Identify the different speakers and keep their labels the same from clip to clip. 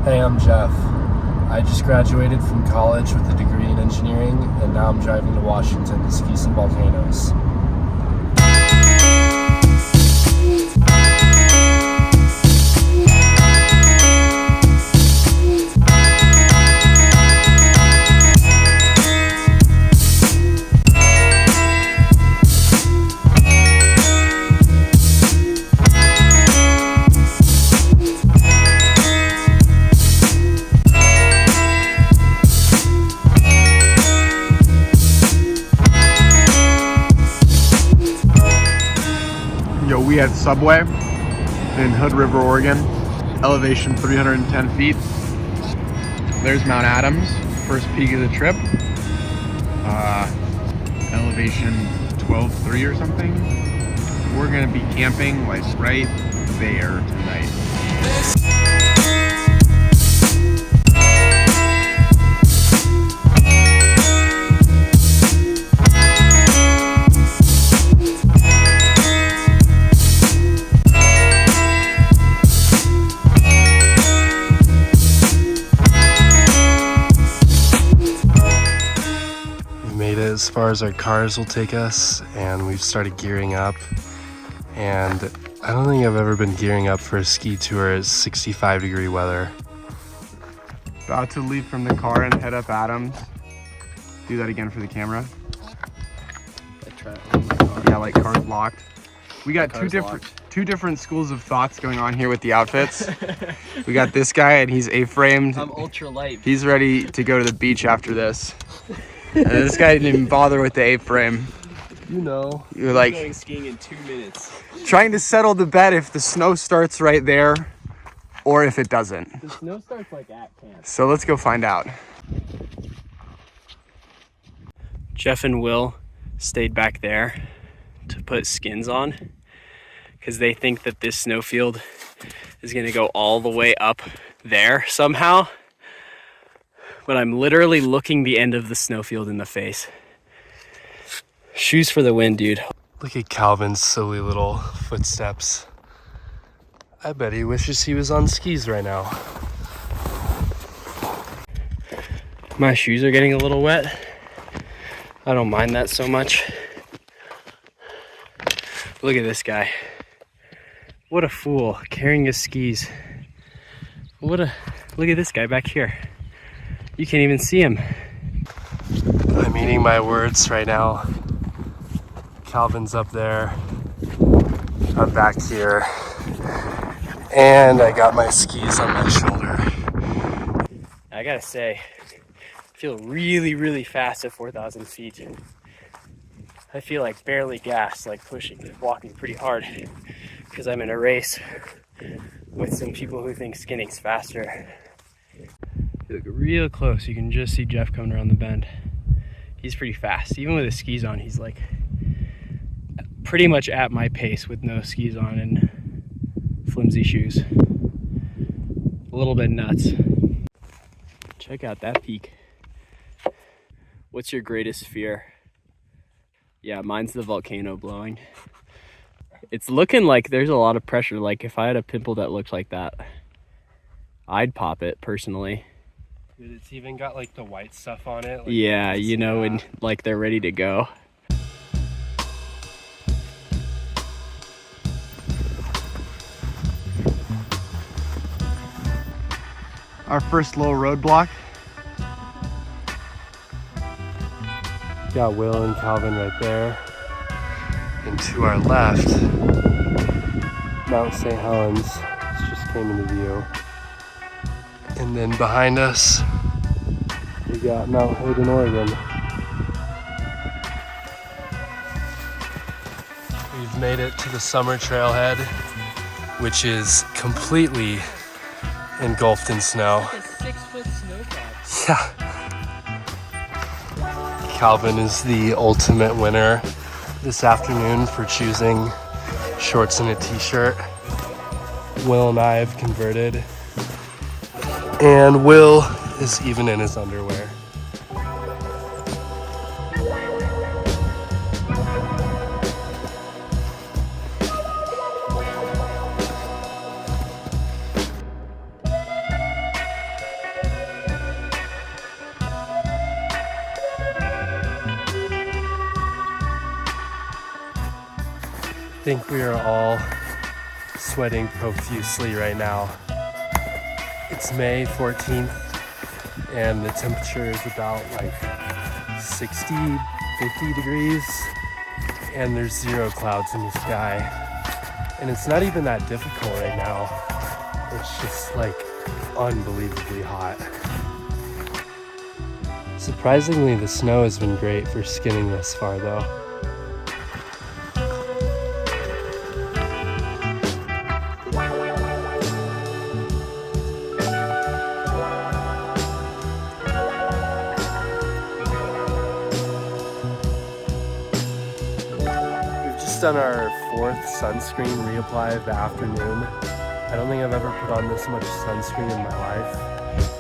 Speaker 1: Hey, I'm Jeff. I just graduated from college with a degree in engineering, and now I'm driving to Washington to ski some volcanoes.
Speaker 2: We had Subway in Hood River, Oregon, elevation 310 feet. There's Mount Adams, first peak of the trip, elevation 12.3 or something. We're gonna be camping like right there tonight.
Speaker 1: As far as our cars will take us, and we've started gearing up, and I don't think I've ever been gearing up for a ski tour at 65-degree weather.
Speaker 2: About to leave from the car and head up Adams. Do that again for the camera. Yeah, like car's locked. We got two different schools of thoughts going on here with the outfits. We got this guy and he's A-framed.
Speaker 3: I'm ultra light.
Speaker 2: He's ready to go to the beach after this. And this guy didn't even bother with the A-frame.
Speaker 1: You know.
Speaker 2: You're like
Speaker 3: going skiing in 2 minutes.
Speaker 2: Trying to settle the bet if the snow starts right there or if it doesn't.
Speaker 3: The snow starts like at camp.
Speaker 2: So let's go find out.
Speaker 3: Jeff and Will stayed back there to put skins on because they think that this snowfield is gonna go all the way up there somehow. But I'm literally looking the end of the snowfield in the face. Shoes for the win, dude.
Speaker 1: Look at Calvin's silly little footsteps. I bet he wishes he was on skis right now.
Speaker 3: My shoes are getting a little wet. I don't mind that so much. Look at this guy. What a fool, carrying his skis. Look at this guy back here. You can't even see him.
Speaker 1: I'm eating my words right now. Calvin's up there. I'm back here. And I got my skis on my shoulder.
Speaker 3: I gotta say, I feel really, really fast at 4,000 feet. I feel like barely gassed, like walking pretty hard because I'm in a race with some people who think skinning's faster. You look real close, you can just see Jeff coming around the bend. He's pretty fast. Even with his skis on, he's like pretty much at my pace with no skis on and flimsy shoes. A little bit nuts. Check out that peak. What's your greatest fear? Yeah, mine's the volcano blowing. It's looking like there's a lot of pressure. Like if I had a pimple that looked like that, I'd pop it personally.
Speaker 1: Dude, it's even got like the white stuff on it. Like,
Speaker 3: yeah, you know, and like they're ready to go.
Speaker 2: Our first little roadblock.
Speaker 1: Got Will and Calvin right there. And to our left, Mount St. Helens just came into view. And then behind us, we got Mount Hood in Oregon. We've made it to the summer trailhead, which is completely engulfed in snow.
Speaker 3: It's like a 6-foot snowpack.
Speaker 1: Yeah. Calvin is the ultimate winner this afternoon for choosing shorts and a t-shirt. Will and I have converted. And Will is even in his underwear. think we are all sweating profusely right now. It's May 14th and the temperature is about like 60, 50 degrees and there's zero clouds in the sky. And it's not even that difficult right now. It's just like unbelievably hot. Surprisingly, the snow has been great for skinning this far though. Done our 4th sunscreen reapply of the afternoon. I don't think I've ever put on this much sunscreen in my life.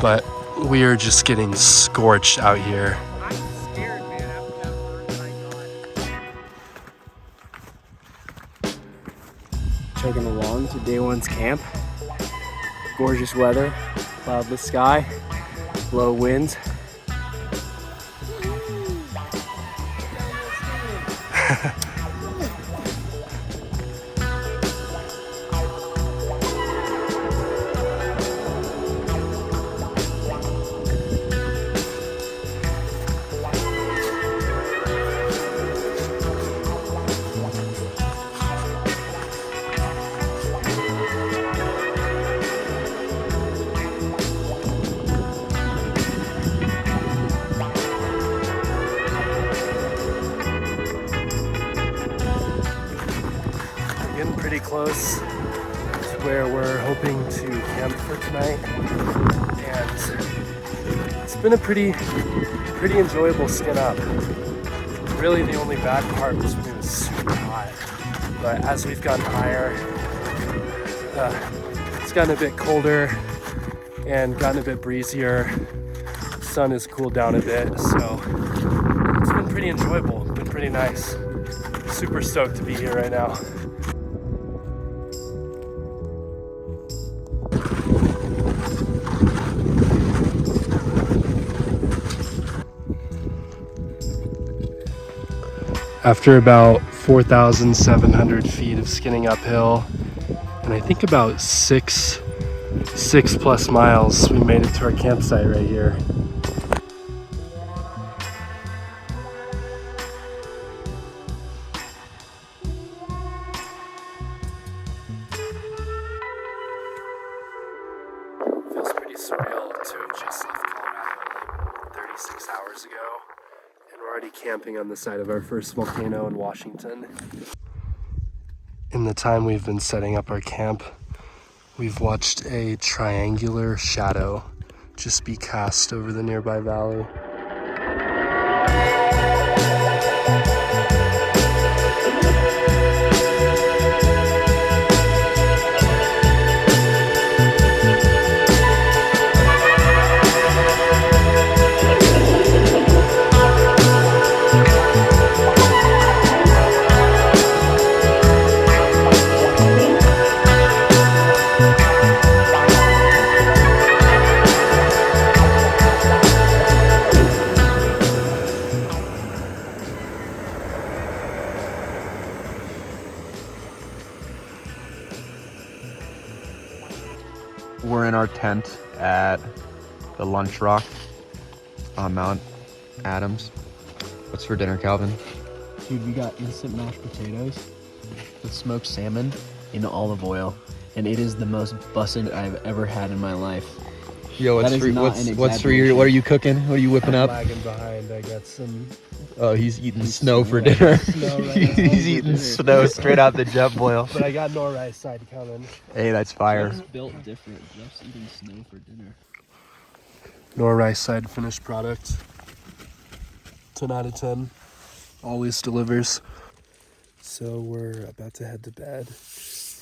Speaker 1: But we are just getting scorched out here.
Speaker 3: I'm scared, man, after that bird that I got. Chugging along to day 1's camp. Gorgeous weather, cloudless sky, low winds.
Speaker 1: Pretty close to where we're hoping to camp for tonight, and it's been a pretty enjoyable skin up. Really the only bad part was when it was super hot, but as we've gotten higher, it's gotten a bit colder and gotten a bit breezier. The sun has cooled down a bit, so it's been pretty enjoyable, been pretty nice. Super stoked to be here right now. After about 4,700 feet of skinning uphill, and I think about six plus miles, we made it to our campsite right here. Feels pretty surreal to have just left Colorado 36 hours ago. And we're already camping on the side of our first volcano in Washington. In the time we've been setting up our camp, we've watched a triangular shadow just be cast over the nearby valley.
Speaker 2: We're in our tent at the Lunch Rock on Mount Adams. What's for dinner, Calvin?
Speaker 3: Dude, we got instant mashed potatoes with smoked salmon in olive oil, and it is the most busted I've ever had in my life.
Speaker 2: Yo, what are you cooking? What are you whipping up?
Speaker 1: Lagging behind, I got some.
Speaker 2: Oh, he's eating snow for dinner.
Speaker 1: Snow right
Speaker 2: He's eating snow straight out the jet boil.
Speaker 1: But I got no rice side coming.
Speaker 2: Hey, that's fire.
Speaker 3: It's built different. Jeff's eating snow for dinner.
Speaker 1: Nor rice side finished product. 10 out of 10. Always delivers. So we're about to head to bed.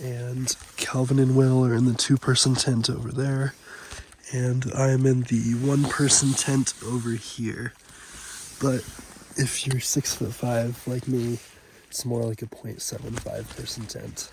Speaker 1: And Calvin and Will are in the 2-person tent over there. And I'm in the 1-person tent over here. But if you're 6'5" like me, it's more like a 0.75 person tent.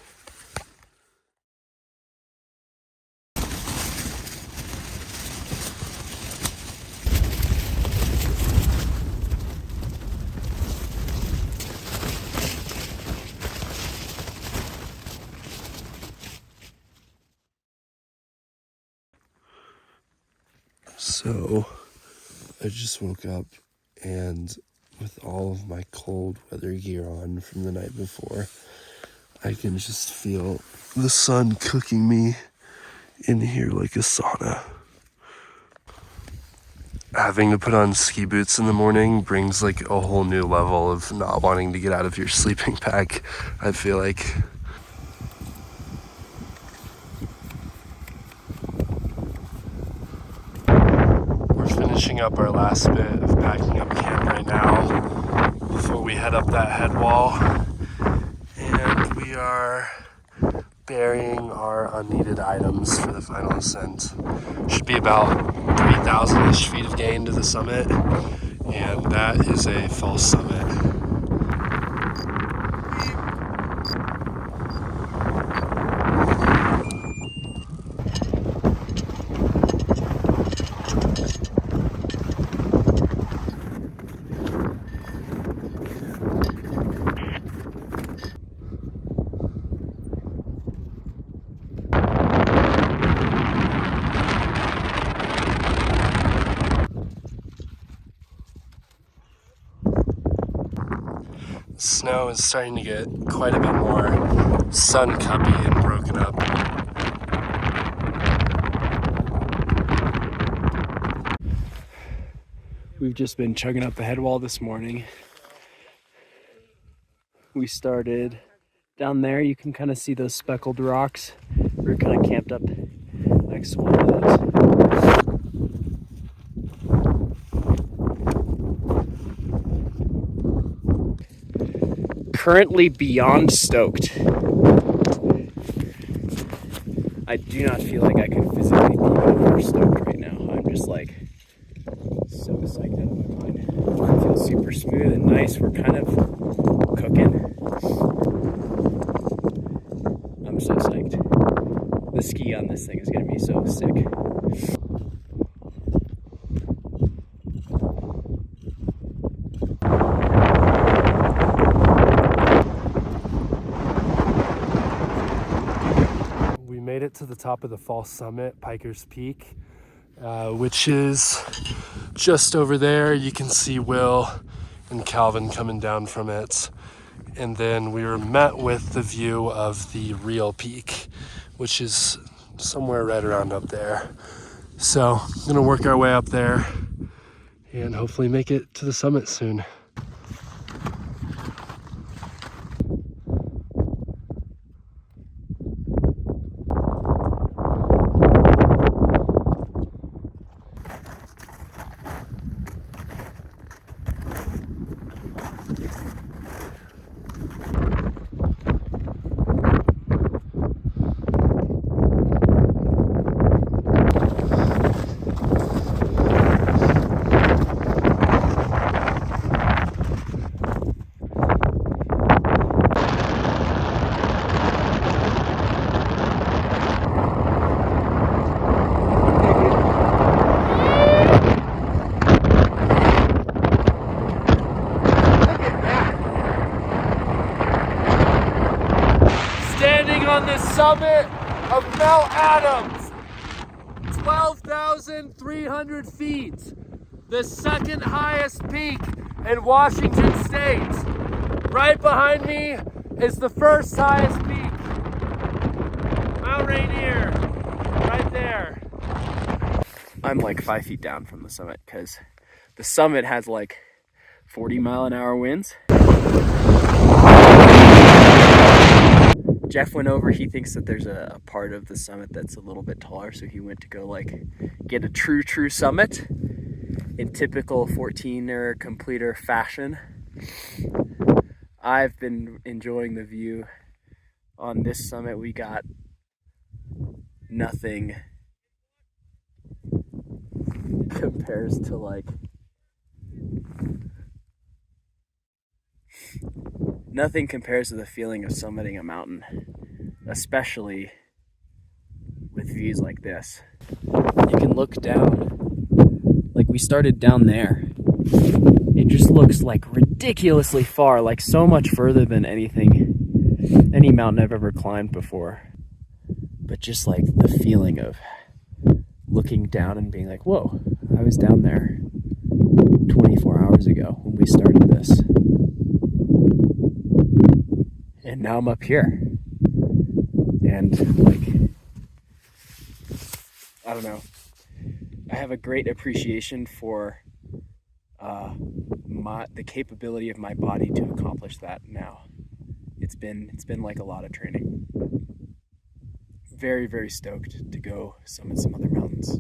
Speaker 1: So I just woke up, and with all of my cold weather gear on from the night before, I can just feel the sun cooking me in here like a sauna. Having to put on ski boots in the morning brings like a whole new level of not wanting to get out of your sleeping bag, I feel like. We're finishing up our last bit of packing up camp right now before we head up that head wall. And we are burying our unneeded items for the final ascent. Should be about 3,000-ish feet of gain to the summit, and that is a false summit. Snow is starting to get quite a bit more sun-cuppy and broken up.
Speaker 3: We've just been chugging up the head wall this morning. We started down there. You can kind of see those speckled rocks. We were kind of camped up next to one of those. Currently beyond stoked. I do not feel like I could physically be more stoked right now. I'm just like so psyched out of my mind. It feels super smooth and nice. We're kind of cooking. I'm so psyched. The ski on this thing is gonna be so sick.
Speaker 1: We made it to the top of the false summit, Piker's Peak, which is just over there. You can see Will and Calvin coming down from it. And then we were met with the view of the real peak, which is somewhere right around up there. So I'm gonna work our way up there and hopefully make it to the summit soon. On the summit of Mount Adams, 12,300 feet, the second highest peak in Washington State. Right behind me is the first highest peak, Mount Rainier, right there.
Speaker 3: I'm like 5 feet down from the summit because the summit has like 40-mile-an-hour winds. Jeff went over, he thinks that there's a part of the summit that's a little bit taller, so he went to go like get a true summit in typical 14er completer fashion. I've been enjoying the view on this summit. We got nothing compares to like nothing compares to the feeling of summiting a mountain, especially with views like this. You can look down, like we started down there. It just looks like ridiculously far, like so much further than any mountain I've ever climbed before. But just like the feeling of looking looking down and being like, whoa, I was down there 24 hours ago when we started this. And now I'm up here. And like, I don't know. I have a great appreciation for the capability of my body to accomplish that now. It's been like a lot of training. Very, very stoked to go summit some other mountains.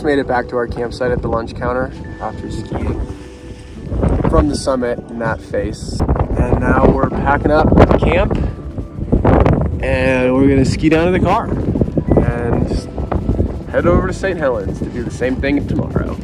Speaker 1: Made it back to our campsite at the lunch counter after skiing from the summit in that face, and now we're packing up camp and we're gonna ski down to the car and head over to St. Helens to do the same thing tomorrow.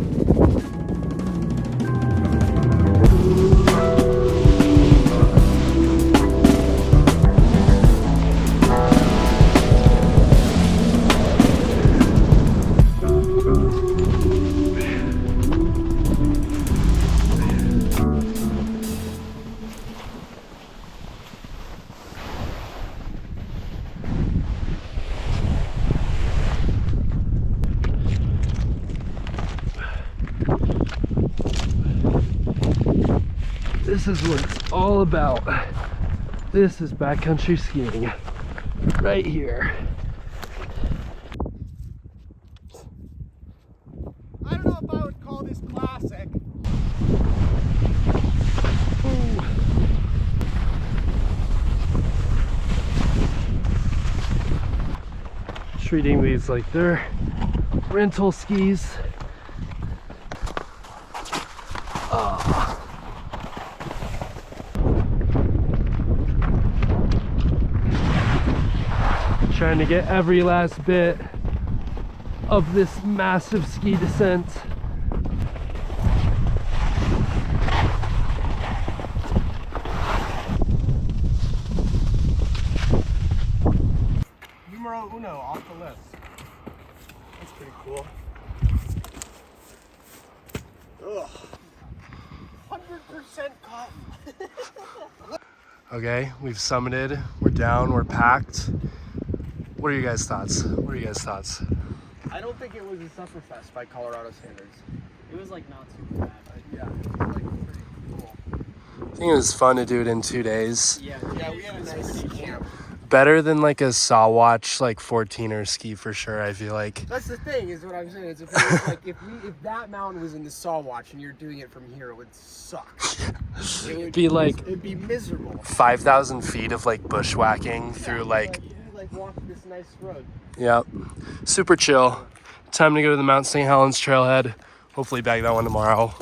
Speaker 1: This is what it's all about. This is backcountry skiing right here.
Speaker 2: I don't know if I would call this classic.
Speaker 1: Ooh. Treating these like they're rental skis. Trying to get every last bit of this massive ski descent.
Speaker 2: Numero uno off the list. That's pretty cool. Ugh. 100% cotton.
Speaker 1: Okay, we've summited, we're down, we're packed. What are your guys' thoughts?
Speaker 2: I don't think it was a sufferfest by Colorado standards.
Speaker 3: It was like not super bad.
Speaker 2: Yeah, it was like pretty cool.
Speaker 1: I think it was fun to do it in 2 days.
Speaker 3: Yeah,
Speaker 2: we had a nice camp.
Speaker 1: Better than like a Sawatch like 14er ski for sure, I feel like.
Speaker 2: That's the thing, is what I'm saying. It's like if that mountain was in the Sawatch and you're doing it from here, it would suck.
Speaker 1: It'd be
Speaker 2: miserable.
Speaker 1: 5,000 feet of like bushwhacking through like
Speaker 2: walking this nice road.
Speaker 1: Yep. Super chill. Time to go to the Mount St. Helens trailhead. Hopefully bag that one tomorrow.